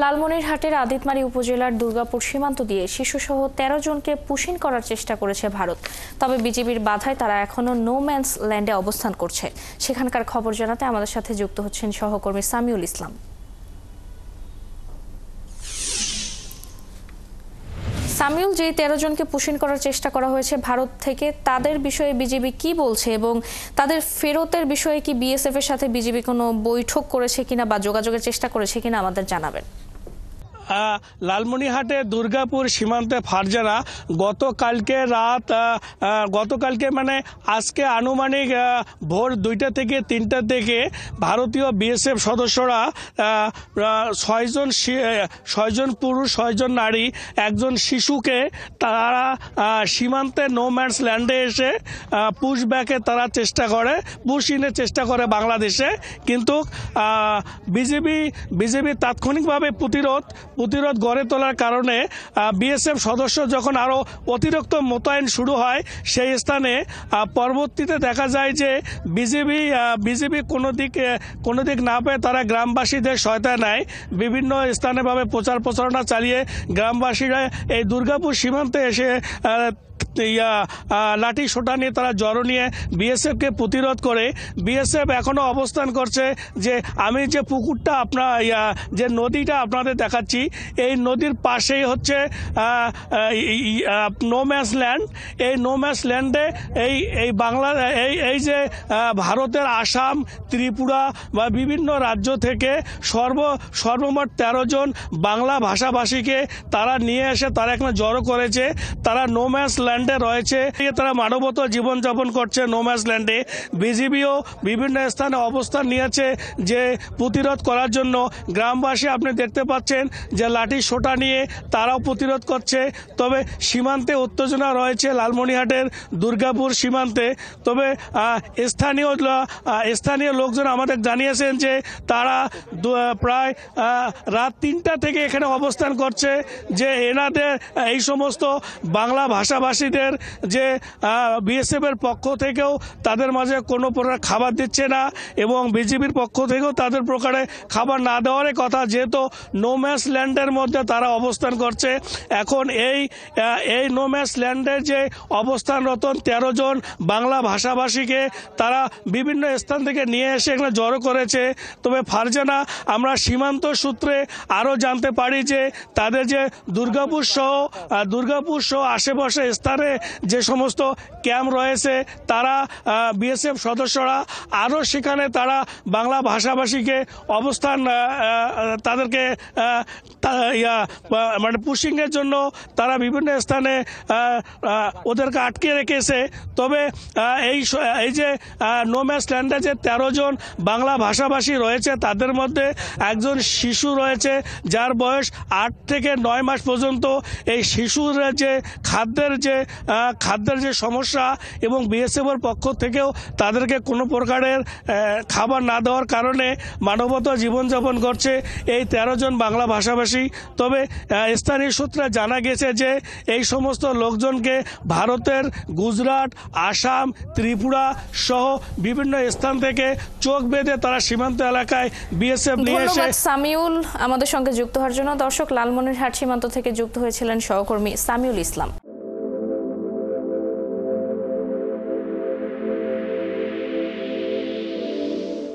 লালমনিরহাটের আদিতমারী উপজেলার দুর্গাপুর সীমান্ত দিয়ে শিশুসহ ১৩ জনকে পুশিন করার চেষ্টা করেছে ভারত। তবে বিজিবির বাধায় তারা এখনো নো ম্যানস ল্যান্ডে অবস্থান করছে। সেখানকার খবর জানাতে আমাদের সাথে যুক্ত হচ্ছেন সহকর্মী সামিউল ইসলাম। সামিউল, যে ১৩ জনকে পুশিন করার চেষ্টা করা হয়েছে ভারত থেকে, তাদের বিষয়ে বিজিবি কি বলছে এবং তাদের ফেরতের বিষয়ে কি বিএসএফ এর সাথে বিজিবি কোনো বৈঠক করেছে কিনা বা যোগাযোগের চেষ্টা করেছে কিনা আমাদের জানাবেন। লালমনিরহাটে দুর্গাপুর সীমান্তে ফারজানা গতকালকে মানে আজকে আনুমানিক ভোর ২টা থেকে ৩টা থেকে ভারতীয় বিএসএফ সদস্যরা ৬ জন পুরুষ ৬ জন নারী একজন শিশুকে তারা সীমান্তে নো ম্যানস ল্যান্ডে এসে পুশব্যাকে তারা পুশিনের চেষ্টা করে বাংলাদেশে, কিন্তু বিজেপি তাৎক্ষণিকভাবে প্রতিরোধ গড়ে তোলার কারণে বিএসএফ সদস্য যখন আরও অতিরিক্ত মোতায়েন শুরু হয়, সেই স্থানে পরবর্তীতে দেখা যায় যে বিজেপি কোনো দিক না পেয়ে তারা গ্রামবাসীদের সহায়তা নেয়। বিভিন্ন স্থানেভাবে প্রচারণা চালিয়ে গ্রামবাসীরা এই দুর্গাপুর সীমান্তে এসে লাঠি সোটা নিয়ে তারা জড়ো নিয়ে বিএসএফকে প্রতিরোধ করে। বিএসএফ এখনও অবস্থান করছে যে আমি যে পুকুরটা যে নদীটা আপনাদের দেখাচ্ছি, এই নদীর পাশেই হচ্ছে নো ম্যানস ল্যান্ড। এই নো ম্যানস ল্যান্ডে এই যে ভারতের আসাম, ত্রিপুরা বা বিভিন্ন রাজ্য থেকে সর্বমোট ১৩ জন বাংলা ভাষাভাষীকে তারা নিয়ে এসে তারা এখানে জড়ো করেছে। তারা নো ম্যানস ল্যান্ডে রয়েছে, তারা মানবত জীবনযাপন করছে নো ম্যানস ল্যান্ডে। বিজিবিও বিভিন্ন স্থানে অবস্থান নিয়েছে যে প্রতিরোধ করার জন্য। গ্রামবাসী আপনি দেখতে পাচ্ছেন যে লাঠি সোটা নিয়ে তারাও প্রতিরোধ করছে। তবে সীমান্তে উত্তেজনা রয়েছে লালমনিরহাটের দুর্গাপুর সীমান্তে। তবে স্থানীয় লোকজন আমাদের জানিয়েছেন যে তারা প্রায় রাত ৩টা থেকে এখানে অবস্থান করছে, যে এনাদের এই সমস্ত বাংলা ভাষাভাষীদের যে বিএসএফ এর পক্ষ থেকেও তাদের মাঝে কোনো প্রকার খাবার দিচ্ছে না এবং বিজিবির পক্ষ থেকেও তাদের প্রকারে খাবার না দেওয়ারই কথা, যেহেতু নো ম্যানস ল্যান্ডের মধ্যে তারা অবস্থান করছে। এখন এই নো ম্যানস ল্যান্ডের যে অবস্থানরত ১৩ জন বাংলা ভাষাভাষীকে তারা বিভিন্ন স্থান থেকে নিয়ে এসে এখানে জড়ো করেছে। তবে ফারজানা, আমরা সীমান্ত সূত্রে আরও জানতে পারি যে তাদের যে দুর্গাপুর সহ আশেপাশে স্থানে যে সমস্ত ক্যাম্প রয়েছে, তারা বিএসএফ সদস্যরা আরও সেখানে তারা বাংলা ভাষাভাষীকে তাদেরকে মানে পুশিংয়ের জন্য তারা বিভিন্ন স্থানে ওদেরকে আটকে রেখেছে। তবে এই যে নো ম্যানস ল্যান্ডে যে ১৩ জন বাংলা ভাষাভাষী রয়েছে, তাদের মধ্যে একজন শিশু রয়েছে যার বয়স ৮ থেকে ৯ মাস পর্যন্ত। এই শিশুর যে খাদ্যের যে সমস্যা এবং বিএসএফের পক্ষ থেকেও তাদেরকে কোনো প্রকারের খাবার না দেওয়ার কারণে মানবত জীবনযাপন করছে এই ১৩ জন বাংলা ভাষাভাষী। তবে স্থানীয় সূত্রে জানা গেছে যে এই সমস্ত লোকজনকে ভারতের গুজরাট, আসাম, ত্রিপুরা সহ বিভিন্ন স্থান থেকে চোখ বেঁধে তারা সীমান্ত এলাকায় বিএসএফ নিয়ে এসে। ধন্যবাদ সামিউল আমাদের সঙ্গে যুক্ত হওয়ার জন্য। দর্শক, লালমনিরহাট সীমান্ত থেকে যুক্ত হয়েছিলেন সহকর্মী সামিউল ইসলাম।